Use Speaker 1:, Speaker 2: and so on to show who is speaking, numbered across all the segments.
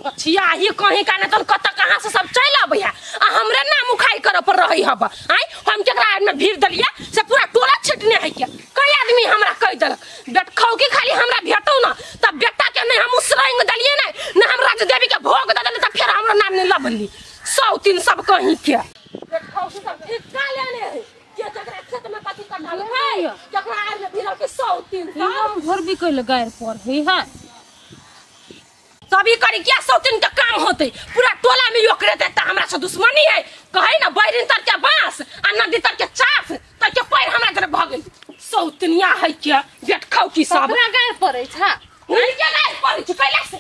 Speaker 1: अच्छा ही कहीं का न तो कत कहां से सब चल आबे है आ हमरे नाम उखाई कर पर रही हब आई हम केकरा में भीड़ दलिया से पूरा टोला छिटने है क्या कई आदमी हमरा कह दलक बेट खाओ की खाली हमरा भेटौ ना तब बेटा के नहीं हम उसरंग दलिए नहीं ना हम राज देवी के भोग द दले त फिर हमरा नाम नहीं लबली 100-3 सब कहीं के बेट खाओ की सब ठीक का लेने है के जकरा खेत में कथि कटल है जकरा आर में भीड़ के 100-3
Speaker 2: हम घर भी कइल गायर पर है
Speaker 1: तभी करी क्या 100-3 का काम होते पूरा टोला में योकरे देता हमरा से दुश्मनी है कहे ना बैरिन तर के बांस आ नदी तर के चास तर के पैर हमरा जरे भगल 100-3 है क्या बेट खाओ की सब
Speaker 2: हमरा गायर पड़ै छ
Speaker 1: नहीं के गाय पड़ी छ कैला से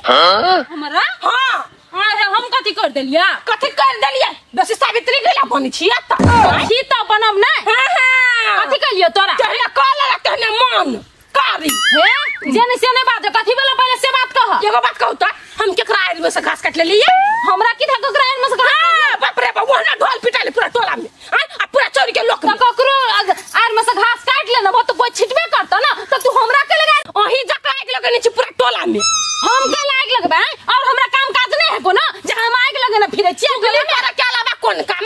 Speaker 2: हमरा
Speaker 1: हां
Speaker 2: हां हम कथि कर देलिया
Speaker 1: कथि कर देलिए बेसी सावित्री गेला बनी छिया त
Speaker 2: छी त बनब नै
Speaker 1: हां
Speaker 2: कथि कलियो तोरा
Speaker 1: कहले कॉल कहले मन कारी
Speaker 2: हे जेने से ने बात कथि वाला पहले से बात कह
Speaker 1: एगो बात कहू त हम केकरा आर में से घास काट लेलिए
Speaker 2: हमरा की था केकरा आर में से घास
Speaker 1: बाप रे बाप वहां ढोल पिटाले पूरा टोला में आ पूरा चोरी के लोग
Speaker 2: ककरो आर में से घास काट लेना वो तो कोई छिटबे करता ना तो तू हमरा के लगा
Speaker 1: ओही जका आग लगने छ पूरा टोला में
Speaker 2: हम के लाग लगबे और हमरा काम काज नहीं है को ना जहां हम आग लगे ना फिरे छिया
Speaker 1: गले में के अलावा कोन काम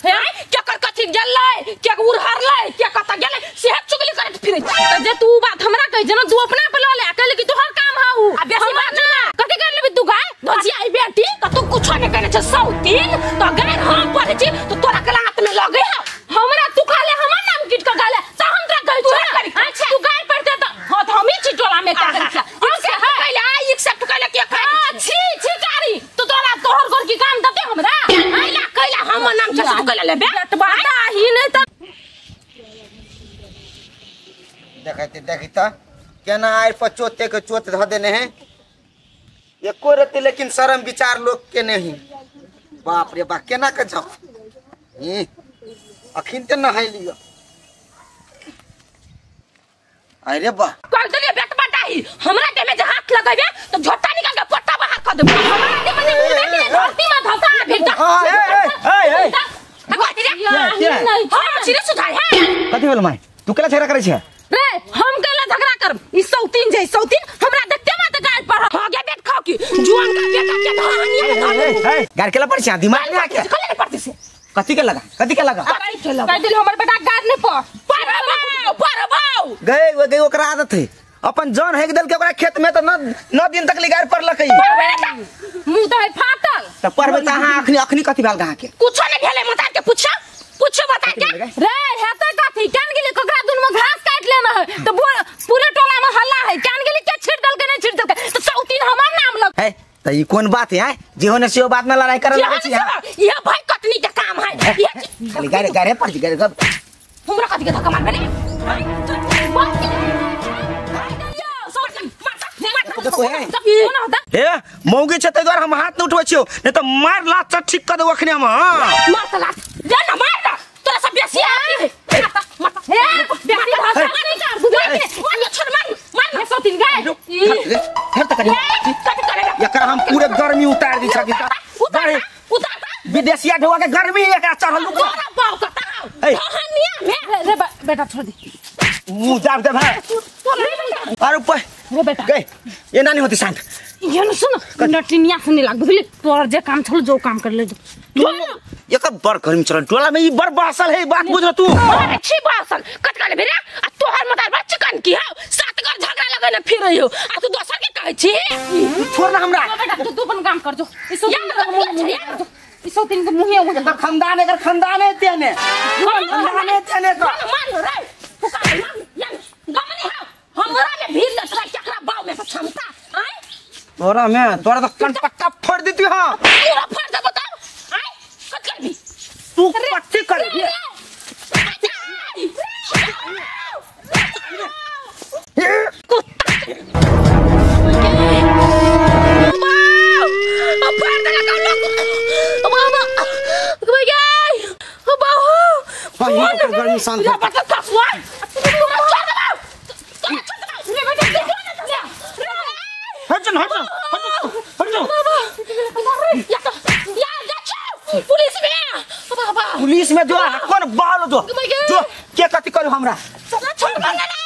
Speaker 1: है केकर कथि गेलै के उड़हरलै के कत गेलै सेहत चुगली करत फिरे
Speaker 2: त जे तू बात हमरा कह जना तू अपना पे ल ले कहले कि तोहर काम हाउ
Speaker 1: आ बेसी बात ना
Speaker 2: कथि कर लेबी तू गाय
Speaker 1: धोजी आई बेटी त तू कुछ नहीं करे छ 100-3 तो गाय हम पड़े छी तो तोरा के हाथ में लगे है
Speaker 2: हमरा तू खाले हमर नाम गिट का गाले त हम तोरा कह तू अच्छा तू गाय पड़ते त हां त हम ही चिटोला में कर देछा
Speaker 1: हमसे पहले आई एक्सेप्ट कर ले के
Speaker 2: छी छी कारी तू तोरा तोहर घर की काम दते हमरा
Speaker 1: आइला कहला हमर नाम से तू कहले लेबे
Speaker 2: बाता ही नहीं त
Speaker 3: देखता केना आय पर चोते के चोत ध देने हैं एको रति लेकिन शर्म विचार लोग के नहीं बाप रे बाप केना के जाओ अखिन ते नहाय लियो अरे बा
Speaker 1: कह देले बेट बटाई हमरा के में जे हाथ लगाबे तो झोटा निकाल के पट्टा बाहर कर देबो हमरा के में धरती में धसा भेटा
Speaker 3: ए
Speaker 1: अगवा रे हां सिरे सुधार है
Speaker 3: कथि भेल माय तू केला झगड़ा करे छ
Speaker 2: रे हम केला झगड़ा कर ई 100-3 जे 100-3 हमरा देखते मत गाय पर
Speaker 1: हो गया बेट खाओ की जुआन का बेटा के कहानी में धर
Speaker 3: गार केला पड़ छ दिमाग में आके
Speaker 1: कले पड़ते से
Speaker 3: कथि के लगा
Speaker 2: कह दिल हमर बेटा गार नहीं
Speaker 1: परबाऊ
Speaker 3: गए ओकरा आदत है अपन जान हेक देल के ओकरा खेत में त न दिन तक लिगार पर लकई
Speaker 2: मुंह त है फाटल
Speaker 3: त परबे त हां अखनी कथि भेल गां के
Speaker 1: कुछ नहीं भेले मत के पूछो बता के
Speaker 2: रे हेते कथि कान गेली कोकरा दुन में घास काट लेना है तो पूरे टोला में हल्ला है कान गेली के छिट दल के नहीं छिट दल के तो 100-3 हमर नाम लग
Speaker 3: है त ई कोन बात है जे होने से बात में लड़ाई करे लगे छी
Speaker 1: ये भाई कटनी के काम है
Speaker 3: खाली गारे पड़ जी गारे
Speaker 1: हमरा कथि के धक्का मार गले
Speaker 3: देखो हे मौगी छते द्वारा हम हाथ न उठबै छियो नहीं तो मार लात ठीक कर दो अखने हम
Speaker 1: मार दे ना मार तोरा सब बेसी है मत
Speaker 2: हे बेसी भाषा नहीं कर बुझा
Speaker 1: छोड़ मार
Speaker 2: 100-3 गाय
Speaker 3: हर तक एकरा हम पूरे गर्मी उतार दी छकी
Speaker 1: उतार
Speaker 3: विदेशिया ढोआ के गर्मी एकरा चढ़ल
Speaker 1: तोरा बाव कता कहानिया में
Speaker 2: रे बेटा छोड़ दे
Speaker 3: मुंह जाब दे भाई अरे ऊपर
Speaker 2: रे बेटा
Speaker 3: गए ये नानी होती शांत
Speaker 2: ये न सुन नटिनिया से नहीं लाग बुझली तोर जे काम छल जो काम कर ले
Speaker 3: ये का बड़ गर्मी चल टोला में ई बड़ बासल है बात बुझ तू
Speaker 1: अच्छी बासल कटकाले बेरे आ तोहर मतार बा चिकन की हो सात घर झगड़ा लगे न फिर रहियो आ तू दोसर के कहै छी
Speaker 3: छोड़ ना हमरा
Speaker 2: बेटा तू अपन काम कर जो इसो 3 के मुंह हो जा
Speaker 3: खानदान अगर खानदान है तेने खानदान है तेने का
Speaker 1: मान रे पुकार या गमनी हो हमरा में भीड़ लतरा चकरा बाव में क्षमता आय
Speaker 3: तोरा तो कंटपट्टा फोड़ देती हां
Speaker 1: पूरा फोड़ दे बताओ आय कट कर भी
Speaker 3: तू पट्टी कर गर्मी शांत पुलिस में जो कौन बाल जो के कथि करू हमरा
Speaker 1: छोड़ बंगा रे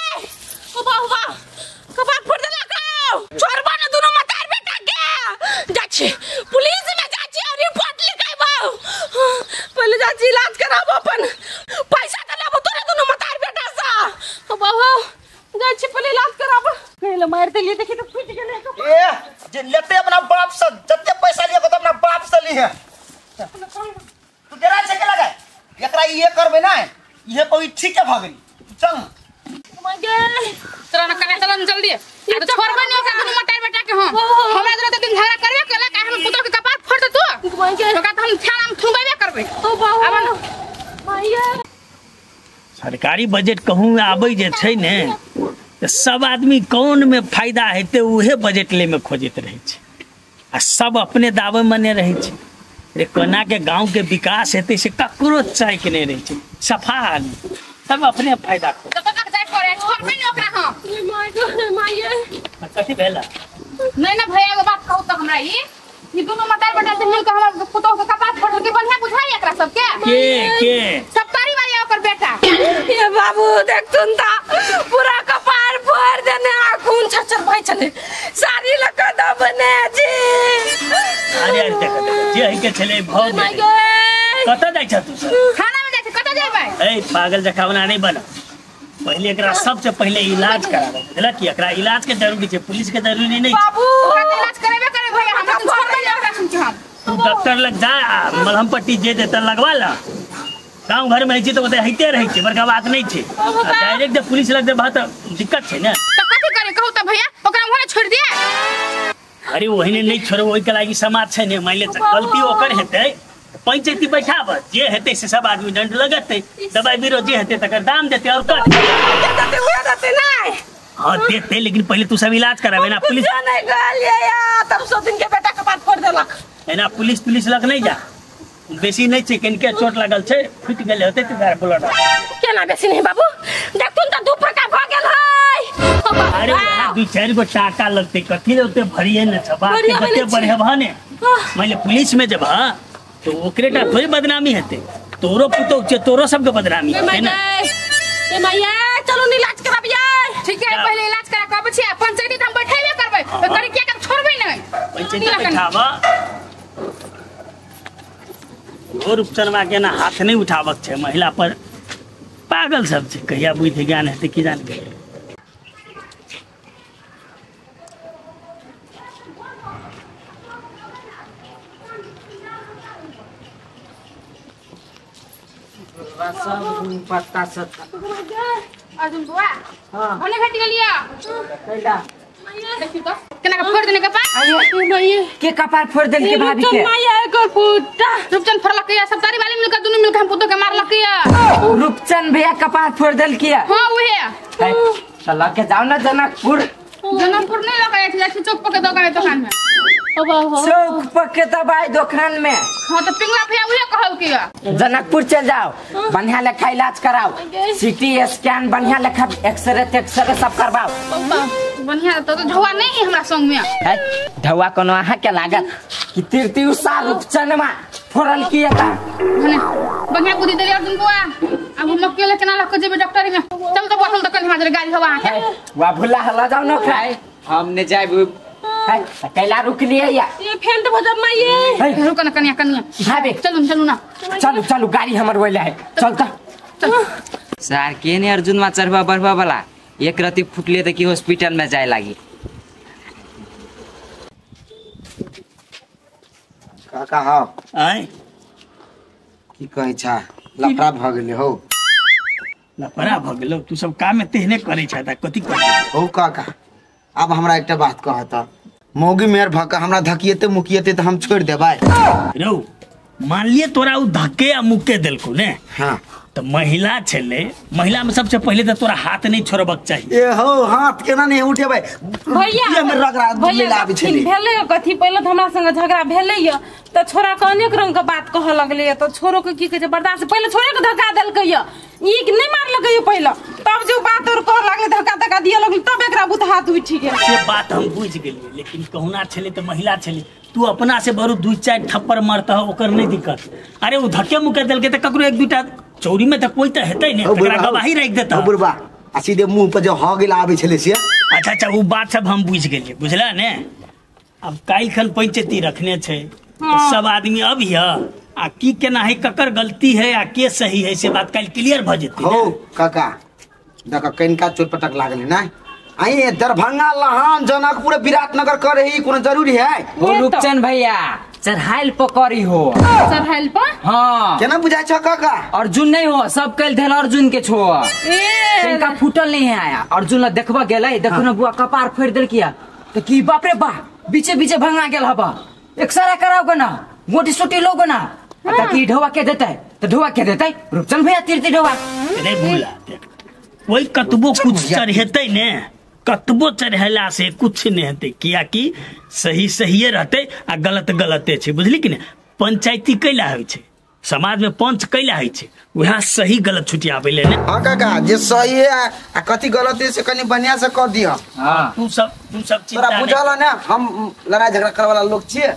Speaker 1: कबाब फोड़ देला को छोड़बा न दोनों मतार बेटा के जाछे
Speaker 3: से जते पैसा लिए तो अपना बाप से ली है तू डेरा से के लगा एकरा ये करबे ना ये कोई ठीक है भागली चल
Speaker 2: चलो ना कने चलो जल्दी आ तो छोड़बे नहीं ओकरा दुनु मटार बेटा के हम हमरा जरा दिन झगड़ा करबे केला का हम पुतो के कपार फोड़ दे तू ओकरा त हम थाना में थुंबेबे करबे
Speaker 1: ओ बाबू माया
Speaker 4: सरकारी बजट कहूँ आबै जे छै ने तो सब आदमी कौन में फायदा हेतै उहे बजट ले में खोजत रहे छै आ सब अपने दावे मने रहे छै रे कोना के गांव के विकास हेतै से ककरो चाहि के नहीं रहे छै सफा आदमी सब अपने फायदा
Speaker 2: तो तक जाय पड़े छोड़बे नहीं ओकरा हम
Speaker 1: माया
Speaker 4: कथी भेला
Speaker 2: नहीं ना भैया एगो बात कहू तो हमरा ई दोनों मटार बेटा से मिलके हमर पुतो के कपार फोड़ के बढ़िया बुझाई एकरा सब के सब तारी वाली ओकर बेटा
Speaker 1: ये बाबू देख सुनता पूरा कपार फोड़ देने खून छरछर भाई चले सारी लगा दबने जी
Speaker 4: अरे देख जे है के चले भौज कत जाय छ तू
Speaker 2: खाना में जाय छ कत जेबै
Speaker 4: ए पागल जखावना नहीं बना पहले एकरा सबसे पहले इलाज करावे बुझला कि एकरा इलाज के जरूरी छै पुलिस के जरूरी नहीं
Speaker 1: बाबू
Speaker 2: इलाज करेबे करे भैया हम छोड़बे नहीं ओकरा सुन हम
Speaker 4: तू डॉक्टर लग जा मलहम पट्टी जे देता लगवा ला गाँव घर में रही तो हईते रही बड़का बात नहीं है डायरेक्ट जब पुलिस लग बात दिक्कत है ना
Speaker 2: तो कथी करे कहू तो भैया ओकरा वहां छोड़ दिए
Speaker 4: अरे वही नहीं छोड़ो वही के लागी समाज है मान ले गलती ओकर हेतै पंचायती बैठाब जे हेतै से सब आदमी दंड लगतै दवाई बीरो जे हेतै तकर दाम देतै और हाँ देते लेकिन पहले तू सब इलाज करावे ना पुलिस
Speaker 1: तब 100 दिन के बेटा कपार फोड़ देलक
Speaker 4: ना पुलिस लग नहीं जा बेसी नहीं छै किनके चोट लागल छै फुट गेल होतै त घर ब्लड
Speaker 1: केना बेसी नहीं बाबू देखथुन त दू फटा भ गेल है
Speaker 4: अरे दू चार गो टाका लगते कथी होते भरिए न छ बात के कते बढ़े भने माने पुलिस में जब तो ओकरेटा थोड़ी बदनामी हेते तोरो पुतो छै तोरो सब के बदनामी है ना
Speaker 1: ए मैया चलो इलाज कराबिया
Speaker 2: ठीक है पहले इलाज करा कहबै छी पंचायती हम बैठेबे करबै ओकर के के छोड़बै नहीं
Speaker 4: पंचायती बैठावा और उपचरमा के ना हाथ नहीं उठावक छै महिला पर पागल सब छै कहिया बुद्धि ज्ञान हेतै की जान के
Speaker 3: पत्ता सत्ता
Speaker 2: अर्जुन बुआ
Speaker 3: हां
Speaker 2: होने घट गेलिया
Speaker 3: कैला
Speaker 2: देखि तो केना का फोड़ देने के पास
Speaker 1: मैया
Speaker 5: के कपार फोड़ देल के भाभी के
Speaker 1: मैया एकर फुटा
Speaker 2: रूपचंद फरलक या सब तारी वाली मिलकर दोनों मिलकर हम पुतो के मारलक या
Speaker 5: रूपचंद भैया कपार फोड़ देल के
Speaker 2: हां उहे
Speaker 5: चला के जाओ ना जनकपुर
Speaker 2: नहीं लगा जाके चौक पर के दुकान में
Speaker 5: चौक पर के दवाई दुकान में
Speaker 2: हां तो पिंगला भैया उहे कहल के
Speaker 5: जनकपुर चल जाओ बढ़िया लेखा इलाज कराओ सीटी स्कैन बढ़िया लेखा एक्सरे सब करवाओ
Speaker 2: बढ़िया तो ढवा नहीं है हमरा संग में
Speaker 5: ढवा कोनो आहा के लागत कि तीर्ति उषा रूपचंद में फोड़ल किए था
Speaker 2: भने बढ़िया बुद्धि देली अर्जुन बुआ अब हम लोग के लेके ना लग जेबे डॉक्टर में चल तो बोतल तक हमारे गाड़ी हवा आके
Speaker 5: वा भुला हला जाओ न खाए हमने जाए कैला रुक लिए या
Speaker 1: ये फेंट भजब मैया
Speaker 2: रुक ना कनिया
Speaker 5: भाभी
Speaker 2: चलू ना
Speaker 5: चलो गाड़ी हमर वैला है चल तो
Speaker 6: सर के ने अर्जुन मा चढ़वा बढ़वा वाला एक रति फुटले त कि हॉस्पिटल में जाए लागी
Speaker 3: काका हां
Speaker 4: आय
Speaker 3: की कहै छा लफड़ा भ गेलै हो
Speaker 4: लफड़ा भ गेलो तू सब काम में तेहने करे छ त कथि कर
Speaker 3: हो काका अब हमरा एकटा बात कहता मौगी मेर भका हमरा धकिएते मुकिएते त हम छोड़ देबै
Speaker 4: रो मान लिए तोरा उ धक्के आ मुक्के देलको ने
Speaker 3: हां
Speaker 4: तो महिला छले महिला में सबसे पहले तो तोरा हाथ नहीं छोड़बक चाहिए
Speaker 3: ए हो हाथ केना नहीं उठेबै
Speaker 1: भैया
Speaker 3: ये में रगड़ा मिला आबि छली
Speaker 1: भेले कथी पहले तो हमरा संग झगड़ा भेले य त छोरा के अनेक रंग के बात कह लगले त छोरो के की कहे छै बर्दाश्त पहले छोरे के धक्का देलकै य ई नहीं मारलकै य पहले तब जो बात और कह लगले धक्का दिए लगले तब एकरा बुत हाथ उठि गेल
Speaker 4: से बात हम बुझ गेलिए लेकिन कहुना छले तो महिला छले तू अपना से बरू दू चार थप्पड़ मारता ओकर नहीं दिक्कत अरे वो धक्के मुक्के देलके त ककरो एक दूटा चौरी में तो कोई तो हेतै ने तकरा गवाही रख देता
Speaker 3: बुढ़बा आ सीधे मुंह पर जो हो गेल आबे छले से
Speaker 4: अच्छा वो बात सब हम बुझ गेलिए बुझला ने अब काल खन पंचायती रखने छै सब आदमी अब हिया आ की केना है ककर गलती है आ के सही है से बात काल क्लियर भ जेतै
Speaker 3: हो काका देखा कनका चोट पटक लागले ना आई दरभंगा लहान जनकपुर विराटनगर करे ही कोनो जरूरी है
Speaker 5: वो रूपचंद भैया चढ़ाइल पकड़ी हो
Speaker 2: सर हेल्प
Speaker 5: हाँ
Speaker 3: केना बुझाय छ काका
Speaker 5: अर्जुन नहीं हो सब कल धैल अर्जुन के छो इनका फूटल नहीं है आया अर्जुन ला देखबा गेलै देखो ना बुआ कपार फोड़ देल किया तो की बाप रे बा बीचे बीचे भंगा गेल हबा एक्सरे कराओ ना मोटी सोटी लोगो ना ताकि ढोवा के देते तो ढोवा के देते रूपचंद भैया तीरती ढोवा
Speaker 4: नहीं भूला वही कतबो कुछ चढ़ेते ने कतबो चढ़ेला से कुछ नहीं हेते किया कि सही सही रहते आ गलत गलते छे बुझली कि ने पंचायती कैला होइ छे समाज में पंच कैला होइ छे वहाँ सही गलत छुटियाबे ले ने
Speaker 3: हां काका जे सही है आ कथि गलत है से कनी बढ़िया से कर दियो
Speaker 5: हां
Speaker 4: तू सब
Speaker 3: तोरा
Speaker 4: चिंता
Speaker 3: बुझल ना हम लड़ाई झगड़ा करे वाला लोग छिए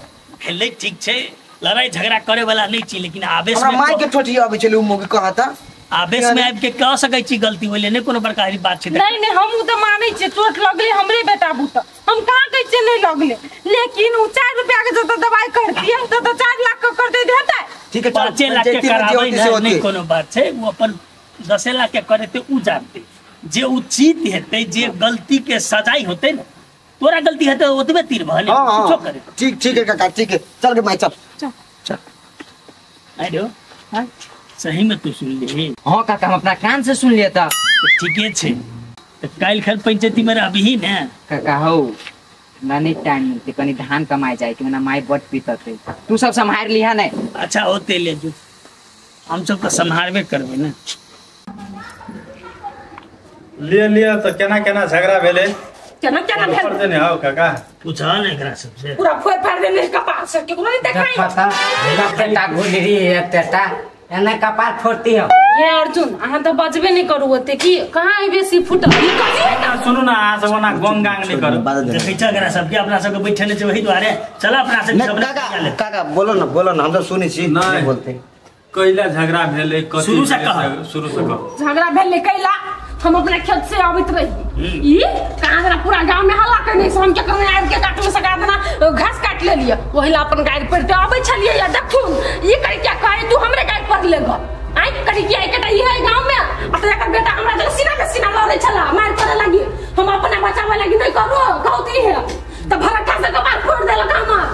Speaker 4: भेलै ठीक छे लड़ाई झगड़ा करे वाला नहीं छी लेकिन आवेश
Speaker 3: हमरा
Speaker 4: में
Speaker 3: माई के ठोठी आबै छले उ मोगी कहता
Speaker 4: आवेश में आबि के कह सकै छी गलती होले ने कोनो प्रकार की बात छे
Speaker 1: नहीं हम तो माने छे चोट लगले हमरे बेटा बूता हम कहां कह छे नहीं लगले लेकिन उ 4 रुपया के जो दवाई करती है तो 4 लाख का कर दे देता
Speaker 3: ठीक है
Speaker 4: 5 लाख के कराबै नहीं कोनो बात छे वो अपन 10 लाख के करते उ जानते जे उचित हेते जे गलती के सजाई होते न तोरा गलती हेते ओतबे तीर भले कुछो करे
Speaker 3: ठीक है काका ठीक है चल के माई चल
Speaker 4: आइडो हां सही में तू सुन ले
Speaker 5: हाँ काका हम अपना कान से सुन लिया था
Speaker 4: ठीके छे तो काल खल पंचायती में अभी ही ना
Speaker 5: काका हो नानी टाइम मिलते कनी धान कमाए जाए कि ना माई बट पीतते तू सब संभाल लिया नहीं
Speaker 4: अच्छा होते ले जो हम सब तो संभालबे करबे ना
Speaker 7: लिया तो केना झगड़ा भेले
Speaker 1: केना भेल
Speaker 7: देने हो काका
Speaker 4: पूछा ना एकरा सबसे
Speaker 1: पूरा फोड़ फाड़ देने का पास के कोनो नहीं देखाई
Speaker 5: पता बेटा गुजरी एक बेटा एने कपार फोड़ती हो
Speaker 1: ये अर्जुन अहाँ तो बजबे नहीं करू होते कि कहां है बेसी फुटल ई कथि है ना
Speaker 7: सुनो ना आ सब ना गोंगांग नहीं करो
Speaker 4: देखै छ एकरा सब के अपना सब के बैठने छै वही द्वारे चल अपना सब सब
Speaker 3: काका काका बोलो ना हम तो सुनी छी
Speaker 7: नहीं
Speaker 3: बोलते
Speaker 7: कैला झगड़ा भेले कथि
Speaker 4: शुरू से कह
Speaker 1: झगड़ा भेल कैला हम अपने खेत से आवित रही ई कहां पूरा गांव में हल्ला करने से हम के कहने आब के काट में सका देना घास काट ले लिया ओहिला अपन गाय पर ते आबै छलिए या देखथुन ई कर क्या कहे तू हमरे गाय पर लेगा आई करी क्या एकटा ई है गांव में अपने का बेटा हमरा जग सीना में सीना लड़े छला मार करे लगी हम अपने बचावे लगी नहीं करो कहती है त भरठा से कपार फोड़ देलक हमर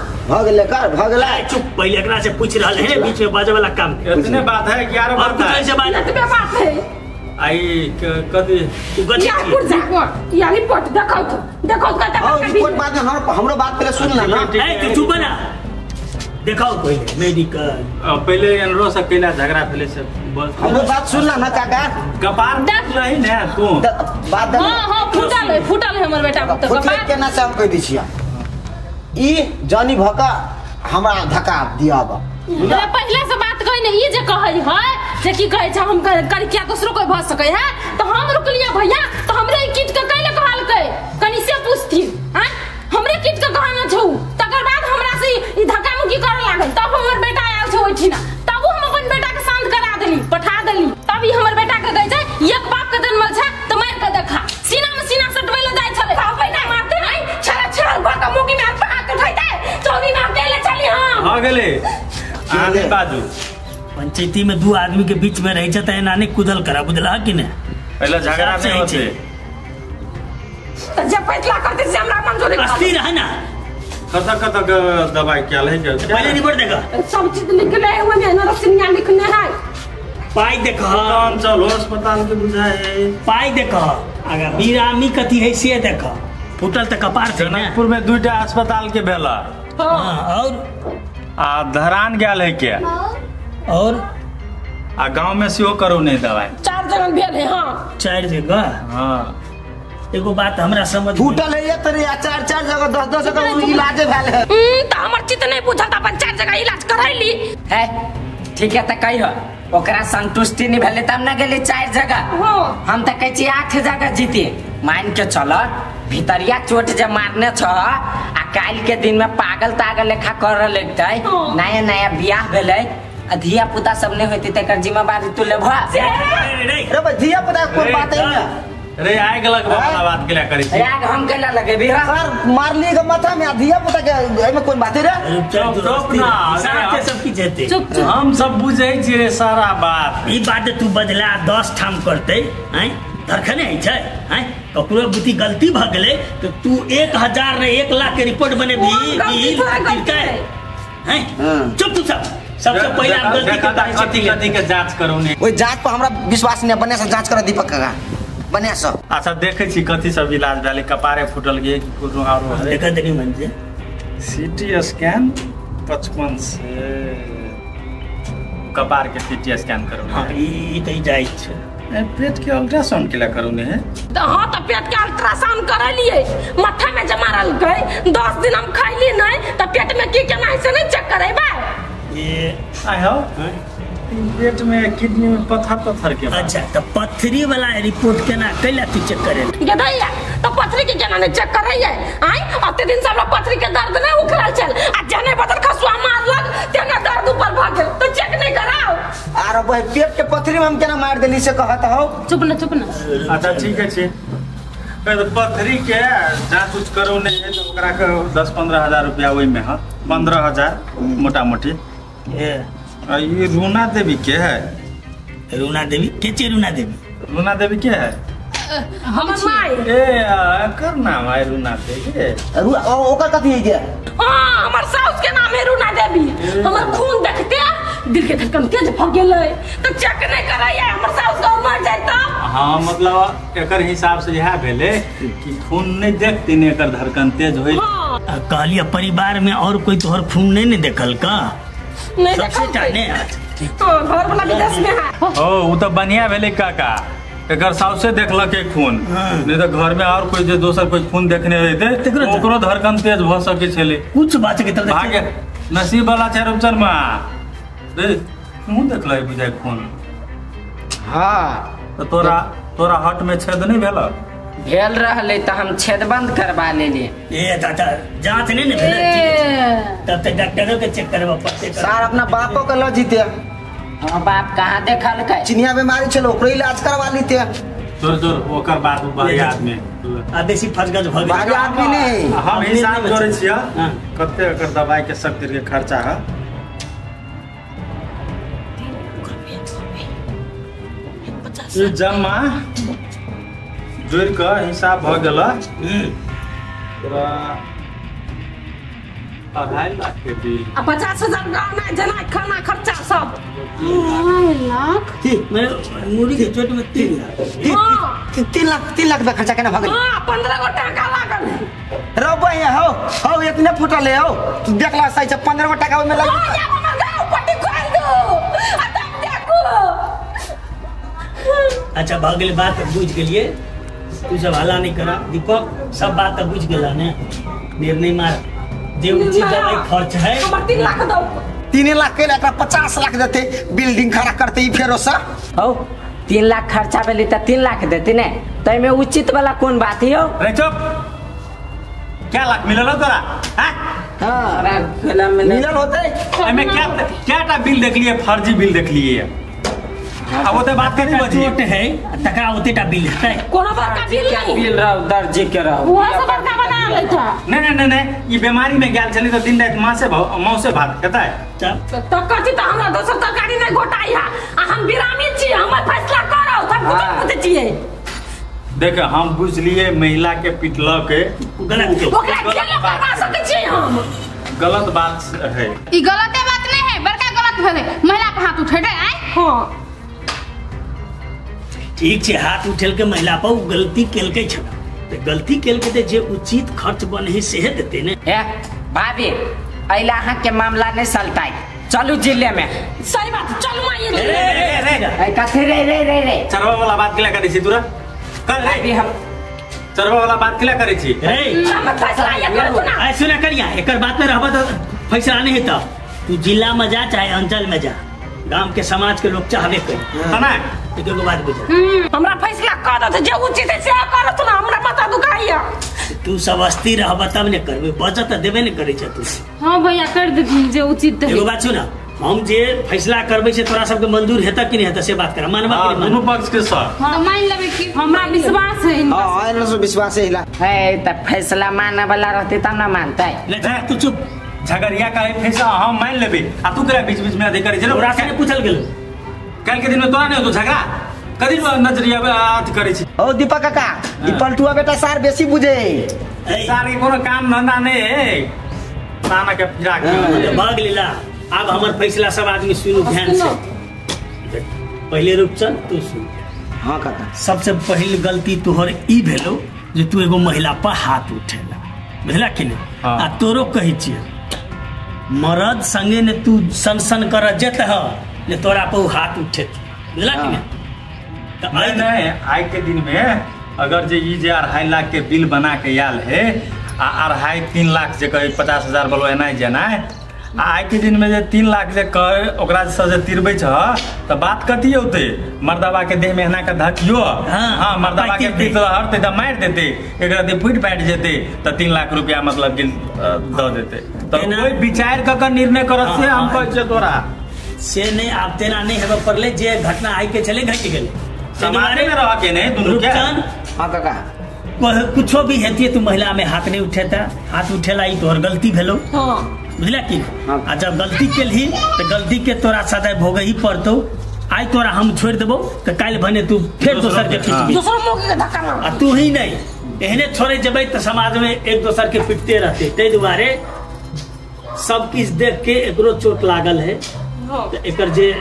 Speaker 3: भगले
Speaker 4: चुप पहले एकरा से पूछ रहल है बीच में बाजे वाला काम
Speaker 7: इतने बात है 11
Speaker 4: और कुछ ऐसे बात
Speaker 1: इतने बात है
Speaker 7: आई कथि
Speaker 4: तू गति
Speaker 1: या रिपोर्ट या रिपोर्ट देखो कहता
Speaker 3: और रिपोर्ट बाद में हमारे बात पहले सुन ना
Speaker 4: ए तू चुप ना देखाओ पहले मेडिकल
Speaker 7: पहले एनरो से कैला झगड़ा भेले से
Speaker 3: हमरो बात सुन ना काका
Speaker 7: कपार नहीं ना तू
Speaker 3: बात
Speaker 1: हां फुटल है हमर बेटा तो
Speaker 3: फुटले केना से हम कह दी छिया ई जानी भका हमरा धक्का दियाबा
Speaker 1: पहले से बात कहि नहीं ये जे कहै है जे की कहै छ हम कर क्या दूसरो कोई भ सकै है तो हम रुक लिया भैया तो हमरे किट के कैले कहल के कनी से पूछती हां हमरे किट के कहना छौ तकर बाद हमरा से ई धक्का मुक्की करे लागल तब हमर बेटा आयल छ ओठिना तब हम अपन बेटा के शांत करा देली पठा देली तब ई हमर बेटा के कहै छै एक बाप के जन्मल छै त मार के देखा सीना में सीना सटबै ल जाय छले कहबै ना मारते नहीं छरा बाका मुकी में हाथ उठाइते चौरी में अकेले चली हां
Speaker 7: आ गेले आगे बाजू
Speaker 4: पंचायती में 2 आदमी के बीच में रह जाता है नानी कुदल करा बुझला कि ने
Speaker 7: पहले झगड़ा नहीं होते
Speaker 1: तो जब फैसला करते से हमरा मंजूरी
Speaker 4: अस्थिर है ना
Speaker 7: कतक दवाई क्या लेंगे
Speaker 4: पहले रिपोर्ट देखा
Speaker 1: सब चीज लिखले हुए में नरसिंह लिखने है
Speaker 4: पाई देखा
Speaker 7: चलो अस्पताल के बुझाए
Speaker 4: पाई देखा अगर बीरामी कथी है से देखा फुटल त कपार थे ना
Speaker 7: जनकपुर में 2टा अस्पताल के भेला
Speaker 4: हां और
Speaker 7: आ धरान गेल है क्या
Speaker 4: और
Speaker 7: आ गांव में सेहो करो नहीं दवाई
Speaker 1: 4 जगह भेल है हां
Speaker 4: 4 जगह
Speaker 7: हां
Speaker 4: एगो बात हमरा समझ
Speaker 3: फुटल है ये तरे 4 जगह 10 जगह इलाज भेल है
Speaker 1: त हमर चित नहीं पूछल त अपन 4 जगह इलाज करैली
Speaker 5: है ठीक है त कहियो ओकरा संतुष्टि नहीं भेले तब ना गेली 4 जगह
Speaker 1: हां
Speaker 5: हम त कहै छी 8 जगह जीती मान के चल भीतरिया चोट जे मारने छ आ काल के दिन में पागल तागल लेखा कर लगते नया बियाह भेले धिया पुता सब नहीं होती तकर जिम्मेवारी तू लेबा
Speaker 3: रे भाई धिया पुता कोई बात है ना
Speaker 7: रे आए गलत बात के लिए करी
Speaker 5: यार हम केला लगे भी
Speaker 3: सर मार लिए के माथा में धिया पुता के एमे कोई बात है रे
Speaker 7: चुप ना
Speaker 4: साथे सब की जेते
Speaker 1: चुप
Speaker 7: हम सब बुझै छी रे सारा बात
Speaker 4: ई बात तू बदला 10 ठाम करते हैं धरखने है छै हैं ककरो बुद्धि गलती भ गेले तो तू 1000 ने 1 लाख के रिपोर्ट बने भी चुप तू सबसे पहले हम
Speaker 7: गलती के जांच करो ने
Speaker 3: ओई जांच पर हमरा विश्वास नहीं बने से जांच कर दीपक काका बने से
Speaker 7: अच्छा देखे छी कथी सब इलाज भेले कपारे फुटल गे कि कोनो आरो
Speaker 4: देखा देखी मन जे
Speaker 7: सीटी स्कैन 55 से कपार के सीटी स्कैन करो
Speaker 4: हां ई त जाई छै
Speaker 7: पेट के अल्ट्रासाउंड केला करू ने
Speaker 1: हां त पेट के अल्ट्रासाउंड करलिए माथा में जमारल गई 10 दिन हम खैली नहीं त पेट में की केना से नहीं चेक करेबा
Speaker 4: ये
Speaker 7: आई हो पेट में किडनी में पत्थर के
Speaker 4: अच्छा त पथरी वाला रिपोर्ट केना कैला तू चेक करे
Speaker 1: के दैया त पथरी के केना नहीं चेक करैया आई अते दिन से हमरा पथरी के दर्द नहीं उखड़ल चल आ जाने बदल खसुआ मारलक तेना दर्द ऊपर भाग गेल तो चेक नहीं कराओ
Speaker 3: आरो भाई पेट के पथरी में हम केना मार देली से कहत हो
Speaker 1: चुप न
Speaker 7: अच्छा ठीक है छी तो पथरी के जांच कुछ करो नहीं है तो ओकरा के 10-15 हजार रुपया ओई में है 15,000 मोटा मोटी ये रूना देवी के है
Speaker 4: रूना देवी के रूना देवी के है
Speaker 1: हमर माई
Speaker 7: ए कर नाम है रूना देवी
Speaker 3: ओकर कथि है के
Speaker 1: हां हमर साउस के नाम है रूना देवी हमर खून देखते दिल के धड़कन तेज भ गेलै त चेक नहीं कराया हमर साउस का मर जाय त
Speaker 7: हां मतलब एकर हिसाब से यह भेले कि खून नहीं देखती ने एकर धड़कन तेज होई
Speaker 4: कहलिए परिवार में और कोई तोहर खून नहीं देखल का
Speaker 1: नहीं
Speaker 4: सबसे जाने
Speaker 1: घर वाला विदेश में है
Speaker 7: ओ उ तो बढ़िया भेले काका एकर साउसे देखलक एक खून नहीं तो घर में और कोई जो दोसर कोई खून देखने रहते ओकरो धड़कन तेज भ सके छले
Speaker 4: कुछ बात के तरह
Speaker 7: भाग्य नसीब वाला छै रूपचन में दे खून देखलै बुझाय खून
Speaker 3: हां
Speaker 7: तो तोरा हट में छेद नहीं भेल
Speaker 5: भेल रहले त हम छेदबंद करवा लेली
Speaker 4: ए दादा जांच नहीं ने भेल तब तक डॉक्टर के चेक करबा पड़ते
Speaker 3: सर अपना बापो के ल जीते
Speaker 5: हां बाप कहां देखल के
Speaker 3: चिनिया बीमारी छलो ओकरो इलाज करवा लीते
Speaker 7: जोर ओकर बात बारी आदमी
Speaker 4: आ बेसी फसगज भ गेल
Speaker 3: बारी आदमी नहीं
Speaker 7: हम हिसाब करे छियै कते एकर दवाई के सब के खर्चा है ये जमा जोड़ के हिसाब भ गेल पूरा 2.5 लाख के बिल
Speaker 1: 50,000 गाँव में जना खाना खर्चा सब 2.5 लाख
Speaker 4: मैं मुड़ी के चोट में 3 लाख
Speaker 3: 3 लाख में खर्चा केना भ गेल
Speaker 1: 15 गो टका लागल
Speaker 3: रो बहिया हो इतने फुटल है हो तू देखला सही से 15 गो टका में लग
Speaker 1: हमर गाँव पट्टी खोल दो तब देखो
Speaker 4: अच्छा भ गेल बात बुझ गेलिए तू सब हल्ला नहीं करा दीपक सब बात तो बुझ गेला ने निर्णय मार जे उचित दवाई खर्च है
Speaker 1: हमर 3 लाख दो
Speaker 3: 3 लाख के एकरा 50 लाख देते बिल्डिंग खड़ा करते ही फेरो से
Speaker 5: हो 3 लाख खर्चा भेली त 3 लाख देती ने तई में उचित वाला कौन बात है हो
Speaker 7: रे चुप क्या लाख मिलल हो तोरा
Speaker 5: अरे गला में
Speaker 3: मिलल होते
Speaker 7: एमे क्या बिल देख लिए फर्जी बिल देख लिए अब ओते बात करी बजी
Speaker 4: चोट है टका ओते टा बिल है
Speaker 1: कोनो बड़का बिल नहीं
Speaker 5: बिल रहो दर्जी के रहो
Speaker 1: वो सब बड़का बना ले था
Speaker 7: नहीं ये बीमारी में गेल चली तो दिन रात माँ से भात खाता है
Speaker 1: तो कथि त हमरा दोसर तरकारी नहीं घोटाई है आ हम बिरामी छी हमर फैसला करो तब बुझ छिए
Speaker 7: देख हम बुझ लिए महिला के पिटला के
Speaker 4: गलत
Speaker 1: ओकरा केला करवा सकै छी हम
Speaker 7: गलत बात है
Speaker 2: ई गलते बात नहीं है बड़का गलत भेले महिला पे हाथ उठे दे आय
Speaker 1: हां
Speaker 4: ठीक छे हाथ उठेल के महिला पर गलती केलकै छ तो गलती केलकै त जे उचित खर्च बने से देते ने
Speaker 5: ए भाभी अइला हां के मामला नहीं सलताई चलू जिले में
Speaker 1: सही बात चल मां ये
Speaker 5: ए कथे रे
Speaker 7: चरवा वाला बात केला करै छी तोरा कर रे
Speaker 5: अभी हम
Speaker 7: चरवा वाला बात केला करै छी
Speaker 1: हम फैसला ये करो ना
Speaker 4: ऐ सुना करिया एकर बात में रहबा तो फैसला नहीं हेता तू जिला में जा चाहे अंचल में जा गांव के समाज के लोग चाहबे करे
Speaker 7: तना
Speaker 4: एके गो बात बुझ
Speaker 1: हमरा फैसला कर दे जे उचित है से कर तू ना हमरा बता दू काइया
Speaker 4: तू सब अस्थिर रहबा तब ने करबे बचत देबे ने करे छ तू
Speaker 2: हां भैया कर दे जे उचित
Speaker 4: एगो बात सुना हम जे फैसला करबे से तोरा सबके मंजूर हेता कि नहीं हेता से बात कर मानबा कि नहीं
Speaker 7: दोनों पक्ष के साथ
Speaker 2: हां मान लेबे कि हमरा विश्वास है
Speaker 3: हां आइलो से विश्वास है हिला
Speaker 5: है त फैसला मानने वाला रहते तब ना मानता है
Speaker 4: ले तू चुप
Speaker 7: झगड़िया का फैसला हम मान लेबे आ तू करा बीच बीच में अधिकारी चलो
Speaker 4: तोरा से पूछल गेल
Speaker 7: कल के दिन में तोरा नहीं हो तो झगड़ा कदी नजरिया अथी करे छी
Speaker 3: ओ दीपक काका ई पलटुआ बेटा सार बेसी बुझे
Speaker 7: सार के कोनो काम धंधा नहीं है ताना के फिरा के
Speaker 4: भाग लीला। अब हमार फैसला सब आदमी सुनो ध्यान से। पहले रुक चल तू सुन।
Speaker 3: हाँ काका
Speaker 4: सबसे पहली गलती तोहर ई भेलो जे तू एगो महिला पर हाथ उठेला, बुझला कि नहीं?
Speaker 7: हाँ।
Speaker 4: आ तोरो कही छियै मर्द संगे ने तू सन सन कर जेत ह जे तोरा पर हाथ उठे, बुझला कि नहीं? तो
Speaker 7: नहीं नहीं आज के दिन में अगर जे ई जे 2.5 लाख के बिल बना के आयल है आ 2.5-3 लाख जे कहे 50,000 बोलो एना जेना आज के दिन में जे 3 लाख जे कहे ओकरा से जे तिरबै छ त बात कथी होते? मर्दबा के देह में एना के धकियो हां मर्दबा के पीठ हरते त मार देते एकरा दे फुट फाट जेते त 3 लाख रुपया मतलब गिल द देते। तो कोई विचार क निर्णय करत से हम कहै छै तोरा
Speaker 4: से नहीं आप तेना नहीं हेबे पड़ले जे घटना आई के चले घट गेले
Speaker 7: समाज में रह के नहीं दुनु के।
Speaker 3: हाँ काका
Speaker 4: कुछो भी हेती तू महिला में हाथ नहीं उठेता, हाथ उठेला ई तोहर गलती भेलो, बुझला कि? आ जब गलती केलही तो गलती के तोरा सजा भोगे ही पड़तो। आई तोरा हम छोड़ देबो तो काल भने तू फिर दोसर के पीटबी,
Speaker 1: दूसरा मौके के धक्का मार।
Speaker 4: आ तू ही नहीं एहने छोड़े जबै तो समाज में एक दोसर के पिटते रहते। ते दुआरे सब किस देख के एकरो चोट लागल है तो एकर जे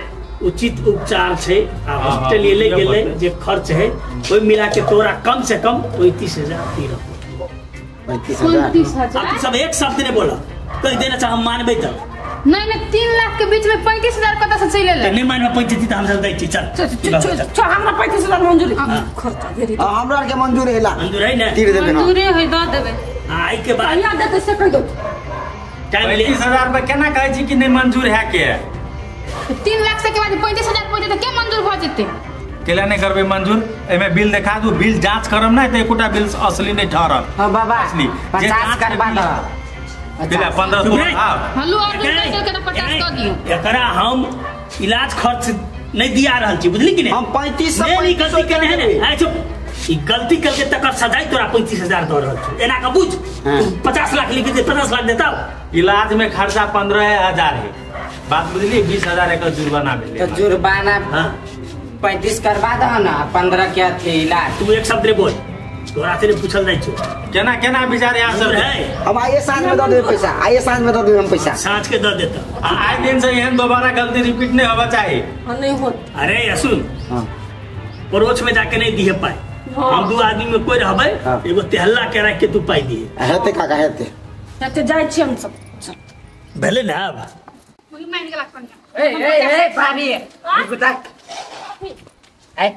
Speaker 4: उचित उपचार छै आ हॉस्पिटल ले गेले जे खर्च है ओइ मिला के तोरा कम से कम 35,000 दी रहो।
Speaker 2: 35,000
Speaker 4: अब तू सब एक शब्द ने बोला कह देना चाह हम मानबे त
Speaker 2: नहीं 3 लाख के बीच में 35,000 कत से चले ले
Speaker 4: नहीं मानबे 35 त हम सब दै छी। चल
Speaker 1: हमरा 35,000 मंजूरी खर्चा दे दी
Speaker 3: हमरा के मंजूर हैला
Speaker 4: मंजूर है ना?
Speaker 3: तीर देबे
Speaker 2: मंजूरी है द देबे।
Speaker 4: आई के बाद
Speaker 1: या दे से कह दो
Speaker 4: टाइम ले
Speaker 7: 35,000 रुपया केना कहै छी कि नहीं मंजूर है के?
Speaker 2: 3 लाख से के बाद 35,000 पहुंचे तो के मंजूर भ जेते?
Speaker 7: केला नहीं करबे मंजूर? एमे बिल देखा दू, बिल जांच करम ना त एकोटा बिल असली नहीं ठहरल।
Speaker 5: हां बाबा
Speaker 7: असली
Speaker 5: 50 करबा द।
Speaker 7: बिल 15
Speaker 2: हल्लू और बिल के तो 50 कर दियो।
Speaker 4: एकरा हम इलाज खर्च नहीं दिया रहल छी, बुझली कि नहीं?
Speaker 3: हम 35
Speaker 4: नहीं गलती के नहीं है आ चुप ई गलती करके तकर सजाई तोरा 35,000 द रहल छी। एना का बुझ 50 लाख लिख दे 50 लाख देता
Speaker 7: इलाज में खर्चा 15,000 है। बात बुझली? 20,000 एक जुर्माना भेले।
Speaker 5: तो जुर्माना 35 करबा द ना 15 के थे इलाज।
Speaker 4: तू एक शब्द रे बोल तोरा से पूछल नहीं छो
Speaker 7: केना केना विचार यहाँ सब है?
Speaker 3: हम आइए सांझ में दे देबे पैसा, आइए सांझ में दे देबे हम पैसा।
Speaker 4: सांझ के द देता
Speaker 7: आज दिन से एहन दोबारा गलती रिपीट नहीं होगा चाहिए।
Speaker 1: नहीं हो।
Speaker 4: अरे सुन
Speaker 3: हां
Speaker 4: परोछ में जाके नहीं दिए पाए हम दू आदमी में कोई रहबे एगो तेहल्ला के रख के तू पाई दिए
Speaker 3: हेते काका हेते
Speaker 1: ते जाय छी हम सब
Speaker 4: भेले ना? अब
Speaker 2: वही मान के लाख
Speaker 5: ए पानी गुता ए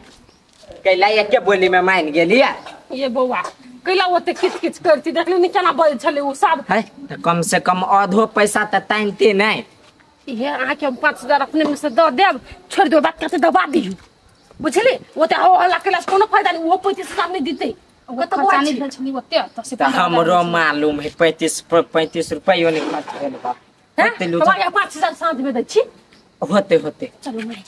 Speaker 5: कैला एक बोली में मान गेलिया
Speaker 1: ये बौआ कैला ओते किच किच करती देखली नि केना बोल छले उ सब
Speaker 5: है तो कम से कम आधो पैसा त तानते नहीं।
Speaker 1: ये आके हम 5,000 अपने में से द देब छोड़ दो बात करते दबा दी बुझली ओते हो हल्ला केला कोनो फायदा नहीं वो 35,000 नहीं देते
Speaker 2: वो तो खर्चा नहीं भेल छनी ओते तो से
Speaker 5: तो हमरो मालूम है 35 रुपया नहीं खर्च भेल बा।
Speaker 1: हैं तुम्हारे 5,000 साथ में दै छी
Speaker 5: होते
Speaker 1: चलो मैं